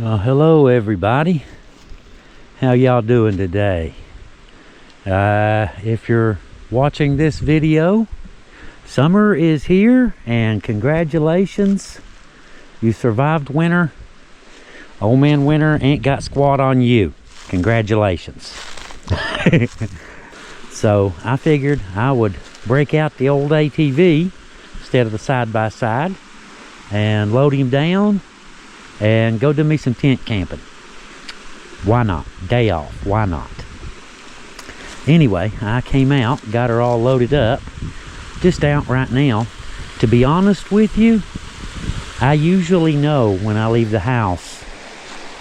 Well, hello everybody. How y'all doing today? If you're watching this video, summer is here and congratulations. You survived winter. Old man winter ain't got squat on you. Congratulations. So I figured I would break out the old ATV instead of the side-by-side and load him down and go do me some tent camping. Why not? Day off, why not? Anyway, I came out, got her all loaded up, just out right now. To be honest with you, I usually know when I leave the house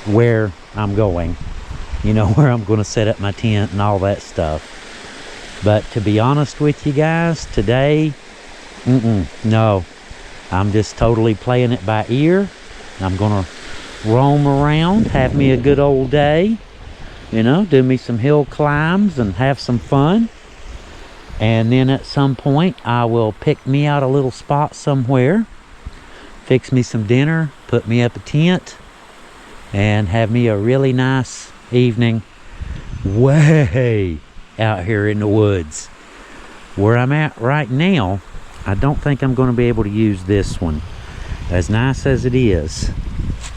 where I'm going. You know, where I'm going to set up my tent and all that stuff. But to be honest with you guys, today, no. I'm just totally playing it by ear. I'm gonna roam around, have me a good old day, you know, do me some hill climbs and have some fun. And then at some point I will pick me out a little spot somewhere, fix me some dinner, put me up a tent, and have me a really nice evening way out here in the woods. Where I'm at right now, I don't think I'm going to be able to use this one. As nice as it is,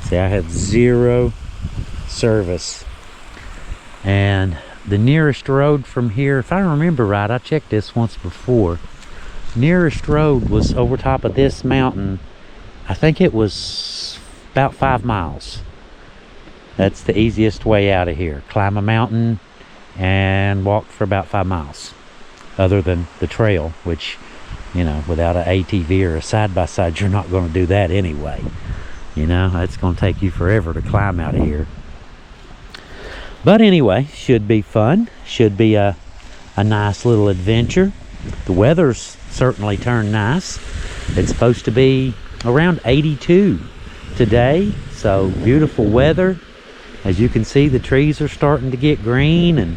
see, I have zero service, and the nearest road from here, if I remember right, I checked this once before, nearest road was over top of this mountain. I think it was about 5 miles. That's the easiest way out of here. Climb a mountain and walk for about 5 miles, other than the trail, which, you know, without an ATV or a side-by-side, you're not going to do that anyway. You know, it's going to take you forever to climb out of here. But anyway, should be fun. Should be a nice little adventure. The weather's certainly turned nice. It's supposed to be around 82 today, so beautiful weather. As you can see, the trees are starting to get green and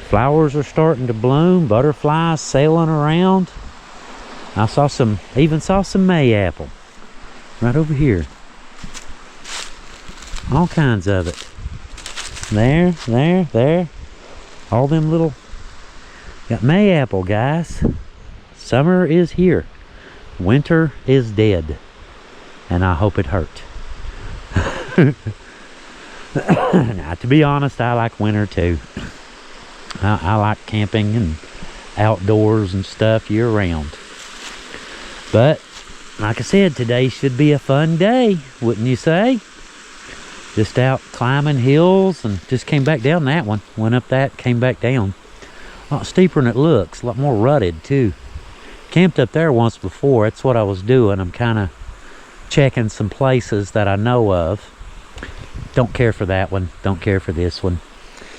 flowers are starting to bloom. Butterflies sailing around. I even saw some mayapple right over here. All kinds of it. There. All them little, got mayapple, guys. Summer is here. Winter is dead. And I hope it hurt. Now, to be honest, I like winter too. I like camping and outdoors and stuff year round. But, like I said, today should be a fun day, wouldn't you say? Just out climbing hills, and just came back down that one. Went up that, came back down. A lot steeper than it looks, a lot more rutted too. Camped up there once before, that's what I was doing. I'm kind of checking some places that I know of. Don't care for that one, don't care for this one.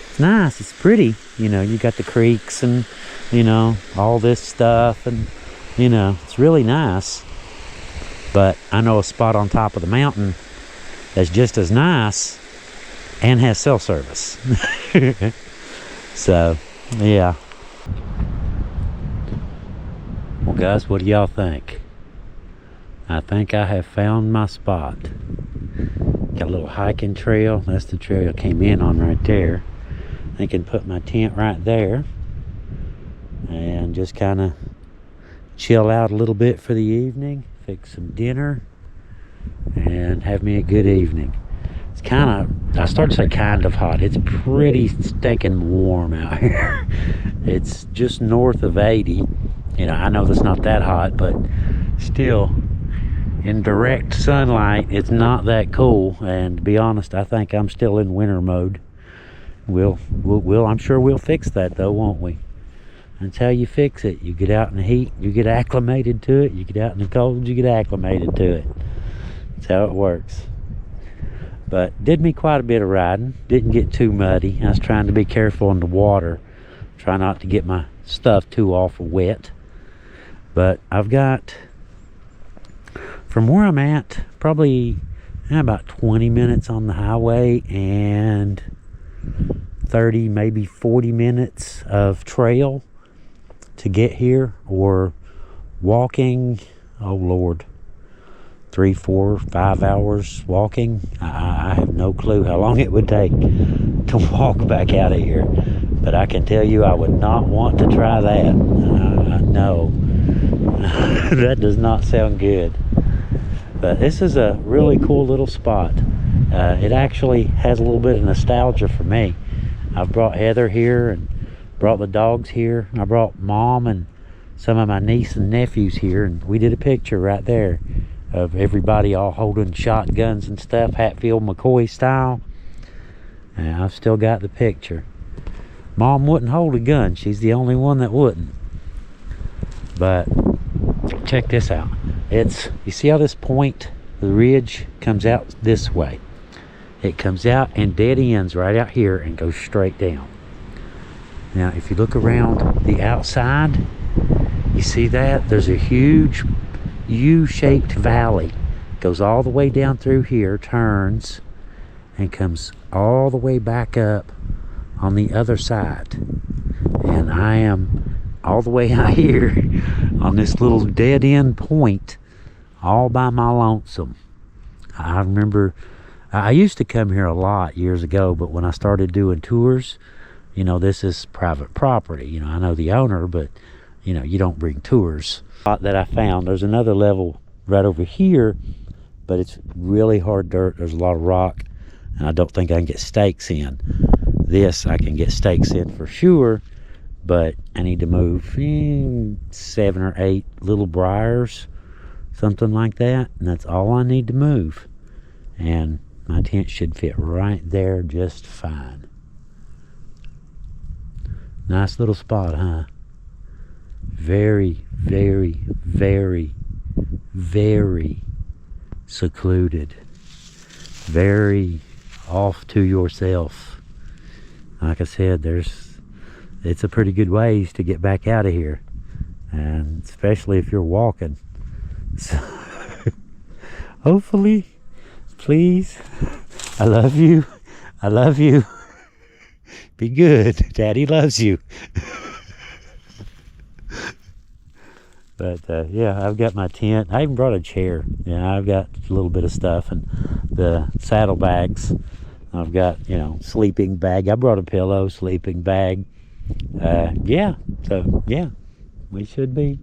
It's nice, it's pretty. You know, you got the creeks and, you know, all this stuff, and you know, it's really nice. But I know a spot on top of the mountain that's just as nice and has cell service. So, yeah. Well, guys, what do y'all think? I think I have found my spot. Got a little hiking trail. That's the trail I came in on right there. I can put my tent right there and just kind of chill out a little bit for the evening, fix some dinner, and have me a good evening. It's kind of, I started to say kind of hot. It's pretty stinking warm out here. It's just north of 80. You know, I know that's not that hot, but still, in direct sunlight, it's not that cool. And to be honest, I think I'm still in winter mode. I'm sure we'll fix that though, won't we? That's how you fix it. You get out in the heat, you get acclimated to it. You get out in the cold, you get acclimated to it. That's how it works. But did me quite a bit of riding. Didn't get too muddy. I was trying to be careful in the water. Try not to get my stuff too awful wet. But I've got, from where I'm at, probably about 20 minutes on the highway and 30, maybe 40 minutes of trail to get here, or walking, oh Lord, 3, 4, 5 hours walking. I have no clue how long it would take to walk back out of here. But I can tell you I would not want to try that. No. That does not sound good. But this is a really cool little spot. It actually has a little bit of nostalgia for me. I've brought Heather here and brought the dogs here. I brought Mom and some of my niece and nephews here, and we did a picture right there of everybody all holding shotguns and stuff, Hatfield McCoy style. And I've still got the picture. Mom wouldn't hold a gun. She's the only one that wouldn't. But check this out. You see how this point, the ridge, comes out this way? It comes out and dead ends right out here and goes straight down. Now, if you look around the outside, you see that? There's a huge U-shaped valley. Goes all the way down through here, turns, and comes all the way back up on the other side. And I am all the way out here on this little dead end point, all by my lonesome. I remember I used to come here a lot years ago, but when I started doing tours, you know, this is private property. You know, I know the owner, but you know, you don't bring tours. That I found, there's another level right over here, but it's really hard dirt. There's a lot of rock, and I don't think I can get stakes in. This I can get stakes in for sure, but I need to move 7 or 8 little briars, something like that, and that's all I need to move. And my tent should fit right there just fine. Nice little spot, huh? Very, very, very, very secluded. Very off to yourself. Like I said, it's a pretty good ways to get back out of here. And especially if you're walking. So, hopefully, please, I love you. I love you. Be good. Daddy loves you. But yeah, I've got my tent. I even brought a chair. Yeah, I've got a little bit of stuff, and the saddlebags. I've got, you know, sleeping bag. I brought a pillow, sleeping bag. Yeah, so yeah, we should be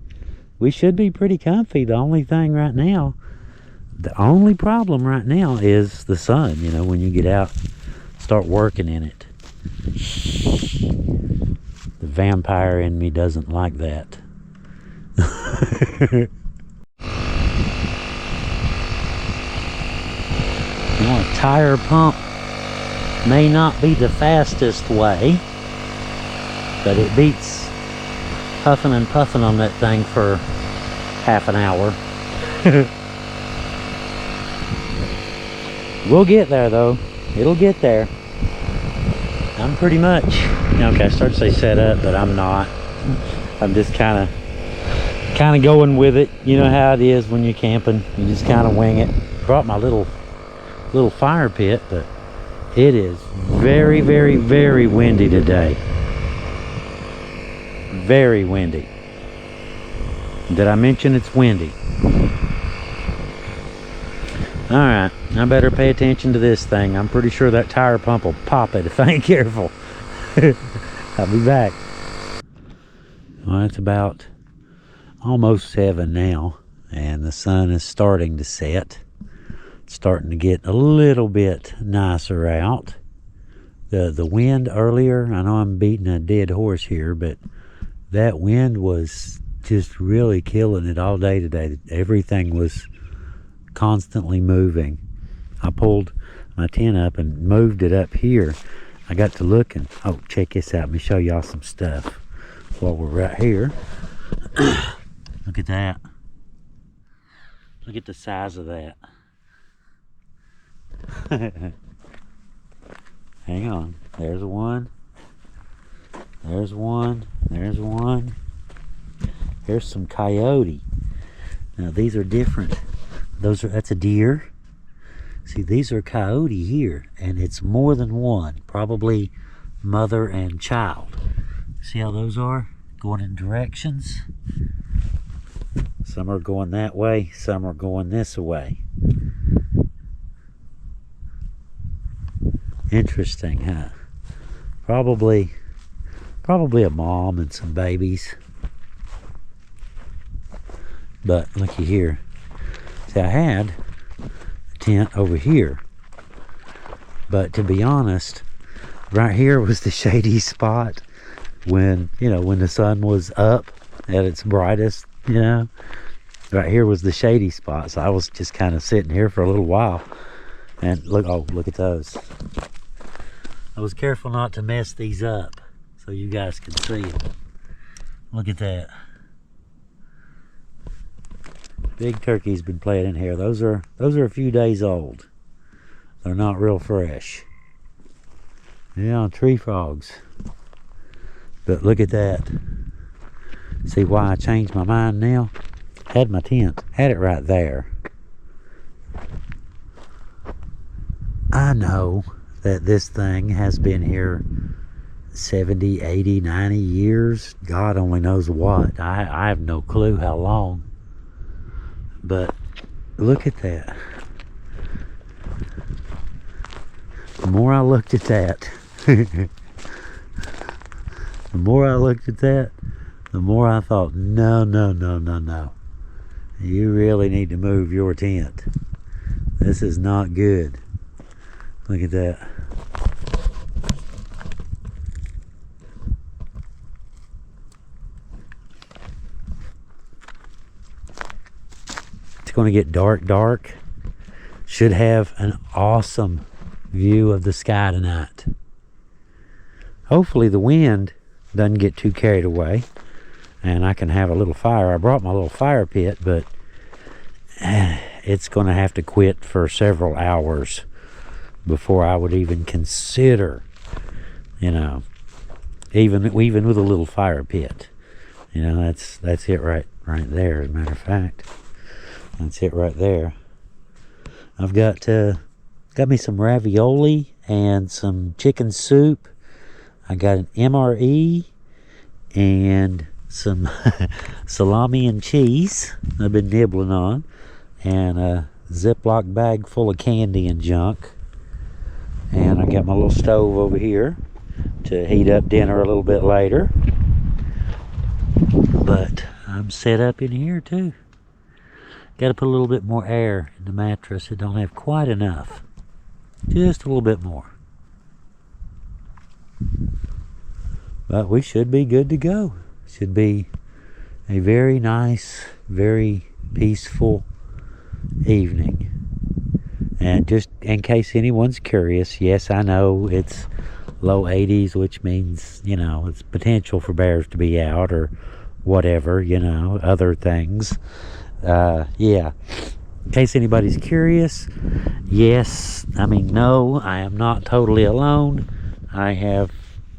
pretty comfy. The only thing right now, the only problem right now is the sun. You know, when you get out, start working in it. The vampire in me doesn't like that. You know, a tire pump may not be the fastest way, but it beats huffing and puffing on that thing for half an hour. We'll get there though. It'll get there. I'm pretty much, okay, I start to say set up, but I'm not. I'm just kind of going with it. You know how it is when you're camping. You just kind of wing it. Brought my little fire pit, but it is very, very, very windy today. Very windy. Did I mention it's windy? Alright, I better pay attention to this thing. I'm pretty sure that tire pump will pop it if I ain't careful. I'll be back. Well, it's about almost 7 now, and the sun is starting to set. It's starting to get a little bit nicer out. The wind earlier, I know I'm beating a dead horse here, but that wind was just really killing it all day today. Everything was constantly moving. I pulled my tent up and moved it up here. I got to looking. Oh, check this out. Let me show y'all some stuff while we're right here. Look at that. Look at the size of that. Hang on. There's one. There's one. There's one. Here's some coyote. Now these are different. That's a deer. See, these are coyote here, and it's more than one, probably mother and child. See how those are going in directions? So Some are going that way, some are going this way. Interesting, huh? Probably a mom and some babies. But looky here. See, I had a tent over here. But to be honest, right here was the shady spot when, when the sun was up at its brightest, Right here was the shady spot. So I was just kind of sitting here for a little while. And look at those. I was careful not to mess these up so you guys can see it. Look at that. Big turkey's been playing in here. Those are a few days old. They're not real fresh. Yeah, tree frogs. But look at that. See why I changed my mind now? Had my tent. Had it right there. I know that this thing has been here 70, 80, 90 years. God only knows what. I have no clue how long. But look at that. The more I looked at that, the more I thought, no. You really need to move your tent. This is not good. Look at that. It's going to get dark. Should have an awesome view of the sky tonight. Hopefully the wind doesn't get too carried away and I can have a little fire. I brought my little fire pit, but it's going to have to quit for several hours before I would even consider, even with a little fire pit. That's it right there, as a matter of fact. That's it right there. I've got me some ravioli and some chicken soup. I got an MRE and some salami and cheese I've been nibbling on, and a Ziploc bag full of candy and junk. And I got my little stove over here to heat up dinner a little bit later. But I'm set up in here too. Got to put a little bit more air in the mattress. It don't have quite enough. Just a little bit more. But we should be good to go. Should be a very nice, very peaceful evening. And just in case anyone's curious, yes, I know it's low 80s, which means, it's potential for bears to be out or whatever, other things. Yeah. In case anybody's curious, no, I am not totally alone. I have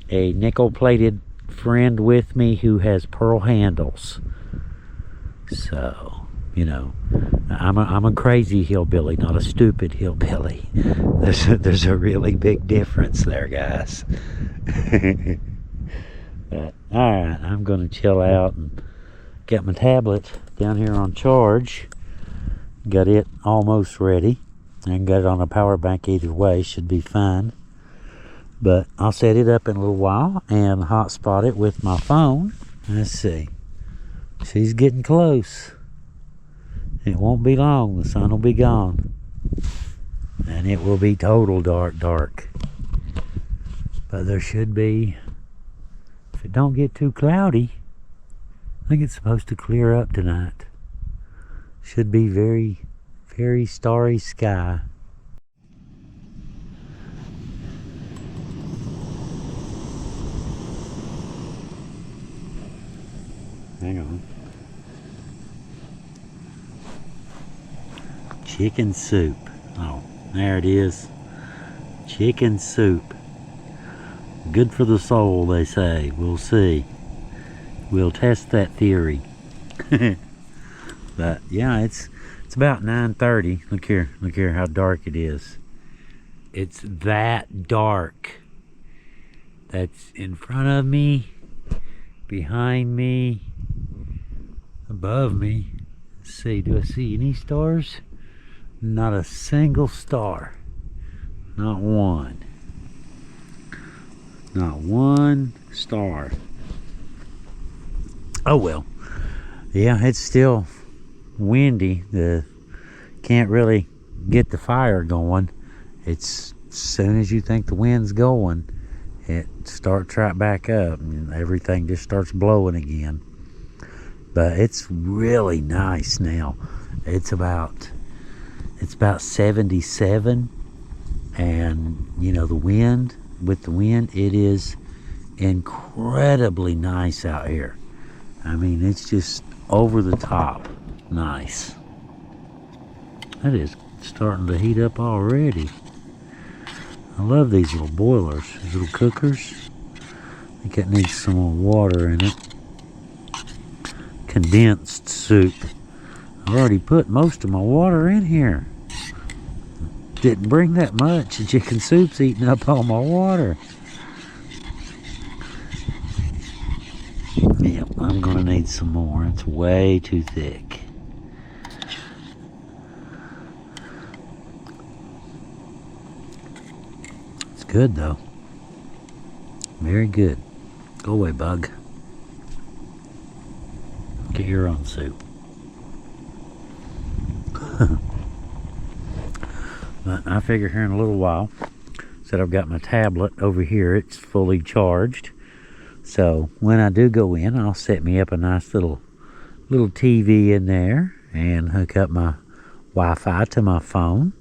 a nickel-plated friend with me who has pearl handles. So, I'm a crazy hillbilly, not a stupid hillbilly. There's a really big difference there, guys. But, alright, I'm going to chill out and get my tablet down here on charge. Got it almost ready. I can get it on a power bank either way, should be fine. But I'll set it up in a little while and hotspot it with my phone. Let's see. She's getting close. It won't be long. The sun will be gone. And it will be total dark. But there should be, if it don't get too cloudy, I think it's supposed to clear up tonight. Should be very, very starry sky. Hang on. Chicken soup. Oh, there it is. Chicken soup. Good for the soul, they say. We'll see. We'll test that theory. But yeah, it's about 9:30. Look here how dark it is. It's that dark. That's in front of me, behind me, above me. Let's see, do I see any stars? Not a single star. Not one. Not one star. Oh well. Yeah, it's still windy. Can't really get the fire going. It's as soon as you think the wind's going, it starts right back up and everything just starts blowing again. But it's really nice now. It's about 77, and you know, with the wind, it is incredibly nice out here. I mean, it's just over the top nice. That is starting to heat up already. I love these little boilers, these little cookers. I think it needs some more water in it. Condensed soup. I've already put most of my water in here. Didn't bring that much. The chicken soup's eating up all my water. Yep, I'm gonna need some more. It's way too thick. It's good though. Very good. Go away, bug. Get your own soup. But I figure here in a little while, said I've got my tablet over here, it's fully charged. So when I do go in, I'll set me up a nice little TV in there and hook up my Wi-Fi to my phone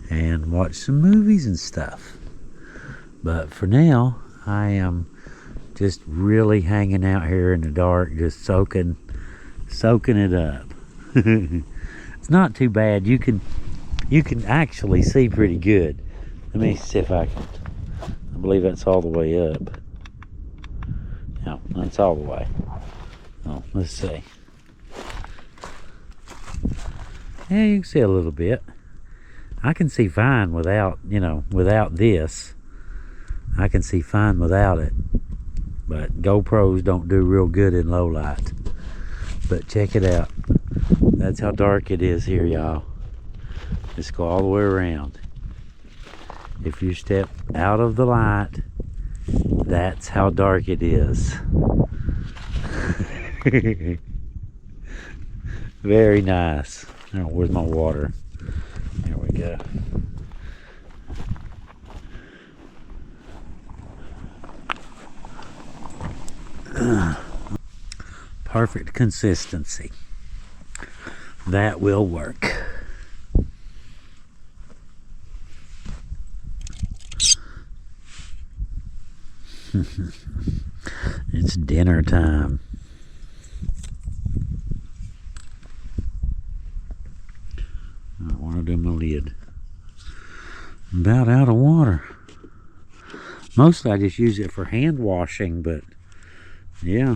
and watch some movies and stuff. But for now, I am just really hanging out here in the dark, just soaking it up. It's not too bad. You can actually see pretty good. Let me see if I can. I believe that's all the way up. Yeah, that's all the way. Oh, let's see. Yeah, you can see a little bit. I can see fine without, without this. I can see fine without it. But GoPros don't do real good in low light. But check it out. That's how dark it is here, y'all. Just go all the way around. If you step out of the light, that's how dark it is. Very nice. Oh, where's my water? There we go. Perfect consistency. That will work. It's dinner time. I want to do my lid. I'm about out of water. Mostly I just use it for hand washing, but yeah.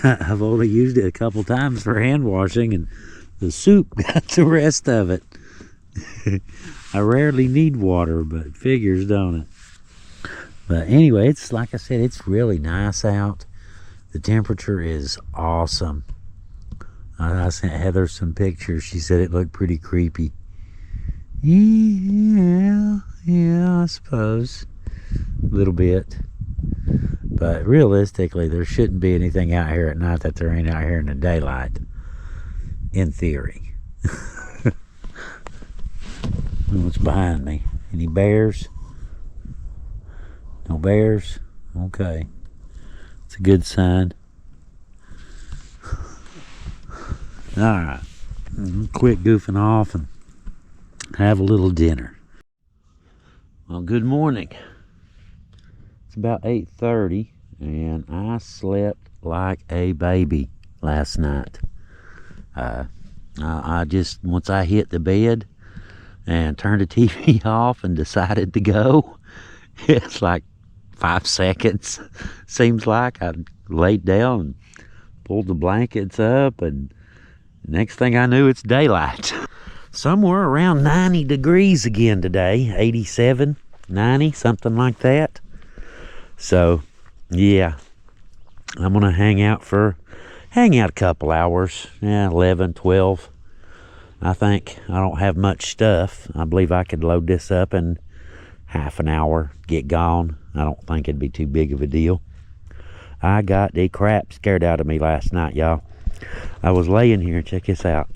I've only used it a couple times for hand washing, and the soup got the rest of it. I rarely need water, but figures, don't it? But anyway, it's like I said, it's really nice out. The temperature is awesome. I sent Heather some pictures. She said it looked pretty creepy. Yeah, I suppose. A little bit. But realistically, there shouldn't be anything out here at night that there ain't out here in the daylight. In theory. What's behind me? Any bears? No bears? Okay. It's a good sign. Alright. Quit goofing off and have a little dinner. Well, good morning. It's about 8:30 and I slept like a baby last night. I just, once I hit the bed and turned the TV off and decided to go, it's like 5 seconds. Seems like I laid down and pulled the blankets up, and next thing I knew, it's daylight. Somewhere around 90 degrees again today. 87, 90, something like that. So, yeah, I'm going to hang out for hang out a couple hours, 11, 12. I think I don't have much stuff. I believe I could load this up in half an hour, get gone. I don't think it'd be too big of a deal. I got the crap scared out of me last night, y'all. I was laying here, check this out.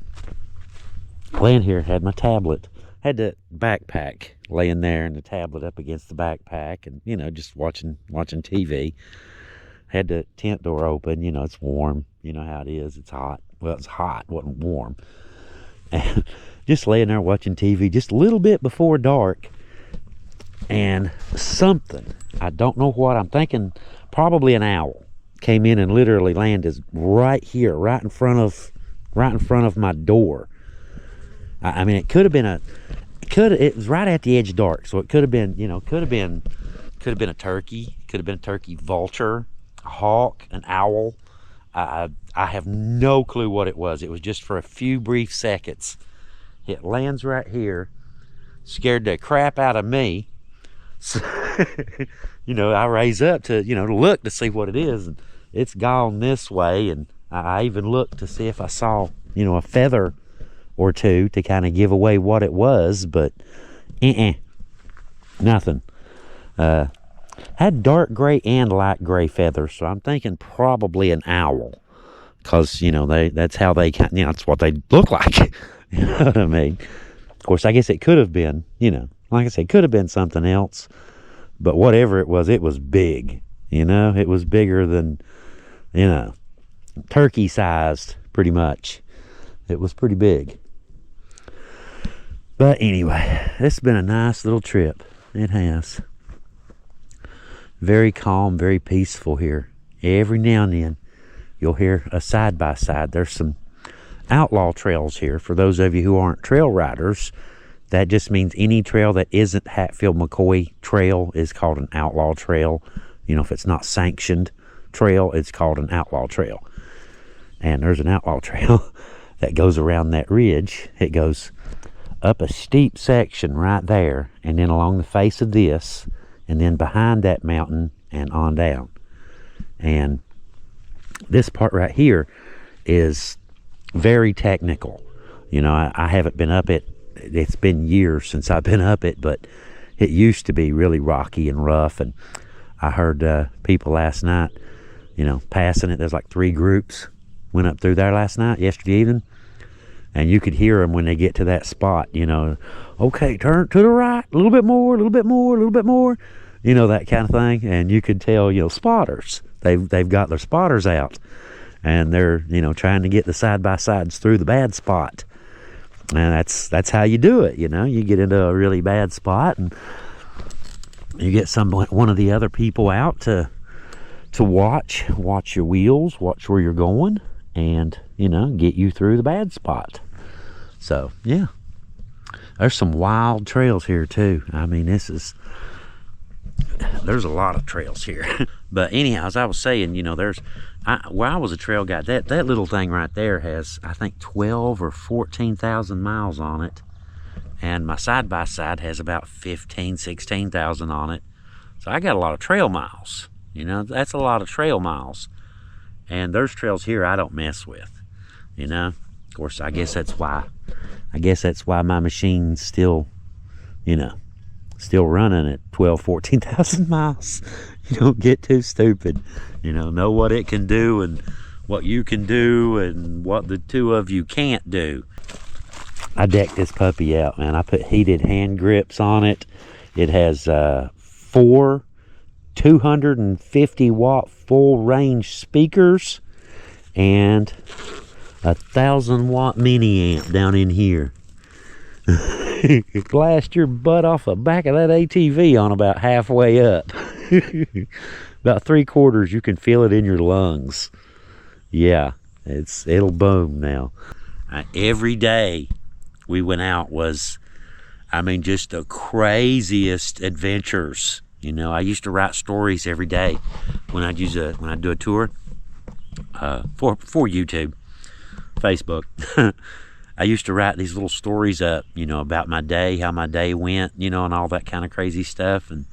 Laying here, had my tablet, had the backpack laying there and the tablet up against the backpack and, just watching TV. Had the tent door open, it's warm. You know how it is, it's hot. Well, it's hot, it wasn't warm. And just laying there watching TV just a little bit before dark. And something, I don't know what, I'm thinking probably an owl came in and literally landed right here, right in front of my door. I mean, it could have been it was right at the edge of dark, so it could have been, could have been a turkey, could have been a turkey vulture, a hawk, an owl. I have no clue what it was. It was just for a few brief seconds. It lands right here, scared the crap out of me. So, I raise up to, to look to see what it is, and it's gone this way. And I even looked to see if I saw, a feather or two to kind of give away what it was, but nothing. Had dark gray and light gray feathers, so I'm thinking probably an owl, because that's how they kind, that's what they look like. You know what I mean? Of course, I guess it could have been, like I said, could have been something else, but whatever it was big. It was bigger than, turkey sized, pretty much. It was pretty big. But anyway, it's been a nice little trip. It has. Very calm, very peaceful here. Every now and then, you'll hear a side-by-side. There's some outlaw trails here. For those of you who aren't trail riders, that just means any trail that isn't Hatfield-McCoy Trail is called an outlaw trail. If it's not sanctioned trail, it's called an outlaw trail. And there's an outlaw trail that goes around that ridge. It goes up a steep section right there, and then along the face of this, and then behind that mountain and on down. And this part right here is very technical. I haven't been up it. It's been years since I've been up it, but it used to be really rocky and rough. And I heard people last night, passing it. There's like 3 groups went up through there yesterday evening. And you could hear them when they get to that spot, okay, turn to the right, a little bit more, a little bit more, a little bit more, that kind of thing. And you could tell, spotters, they've got their spotters out, and they're, trying to get the side-by-sides through the bad spot. And that's how you do it, you get into a really bad spot, and you get one of the other people out to watch your wheels, watch where you're going, and get you through the bad spot. So yeah, there's some wild trails here too. I mean, there's a lot of trails here. But anyhow, as I was saying, where I was a trail guide, that little thing right there has, I think, 12 or 14,000 miles on it, and my side-by-side has about 16,000 on it. So I got a lot of trail miles. That's a lot of trail miles. And there's trails here I don't mess with, Of course, I guess that's why my machine's still, still running at 12, 14,000 miles. You don't get too stupid. Know what it can do and what you can do and what the two of you can't do. I decked this puppy out, man. I put heated hand grips on it. It has 4 250 watt full range speakers and 1,000 watt mini amp down in here. Blast your butt off the back of that ATV on about halfway up. About 3/4 you can feel it in your lungs. Yeah, it'll boom now. Every day we went out was, just the craziest adventures. I used to write stories every day when I'd do a tour for YouTube, Facebook. I used to write these little stories up, about my day, how my day went, and all that kind of crazy stuff. And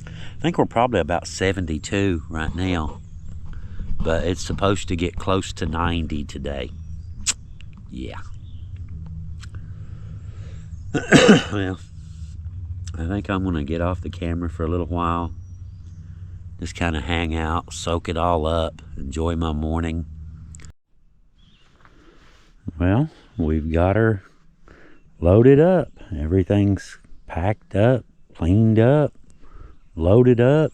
I think we're probably about 72 right now. but it's supposed to get close to 90 today. Yeah. Well, I think I'm gonna get off the camera for a little while. Just kind of hang out, soak it all up, enjoy my morning. Well, we've got her loaded up. Everything's packed up, cleaned up, loaded up.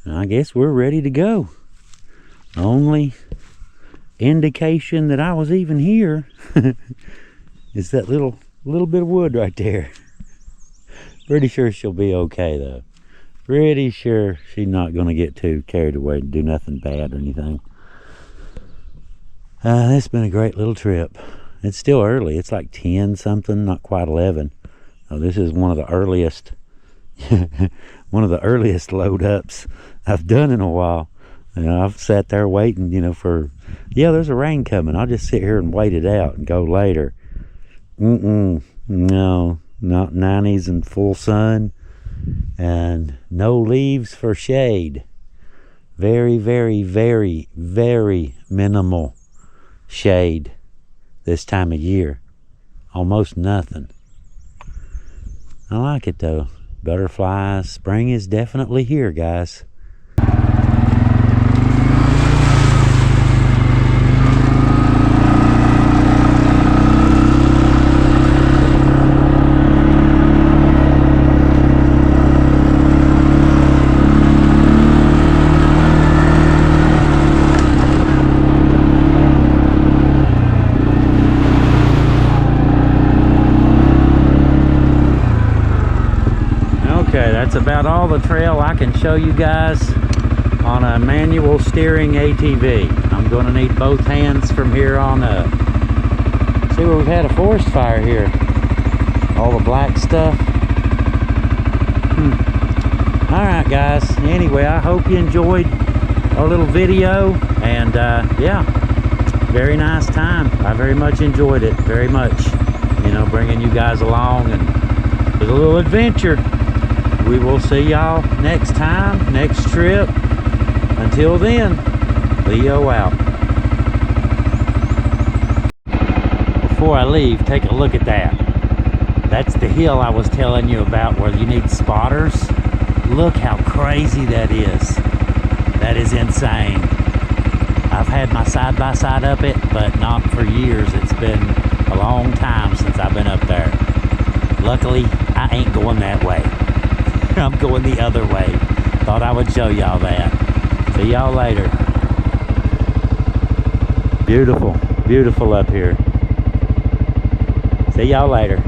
And I guess we're ready to go. The only indication that I was even here is that little bit of wood right there. Pretty sure she'll be okay though. Pretty sure she's not going to get too carried away and do nothing bad or anything. It's been a great little trip. It's still early. It's like 10 something, not quite 11. Oh, this is one of the earliest load ups I've done in a while. You know, I've sat there waiting, you know, for, yeah, there's a rain coming. I'll just sit here and wait it out and go later. No, not 90s and full sun and no leaves for shade. Very, very, very, very minimal shade this time of year. Almost nothing. I like it though. Butterflies. Spring is definitely here, guys. That's about all the trail I can show you guys on a manual steering ATV. I'm going to need both hands from here on up. See where we've had a forest fire here. All the black stuff. Alright guys, anyway, I hope you enjoyed our little video, and yeah, very nice time. I very much enjoyed it, very much. You know, bringing you guys along, and it was a little adventure. We will see y'all next time, next trip. Until then, Leo out. Before I leave, take a look at that. That's the hill I was telling you about where you need spotters. Look how crazy that is. That is insane. I've had my side-by-side up it, but not for years. It's been a long time since I've been up there. Luckily, I ain't going that way. I'm going the other way. Thought I would show y'all that. See y'all later. Beautiful, beautiful up here. See y'all later.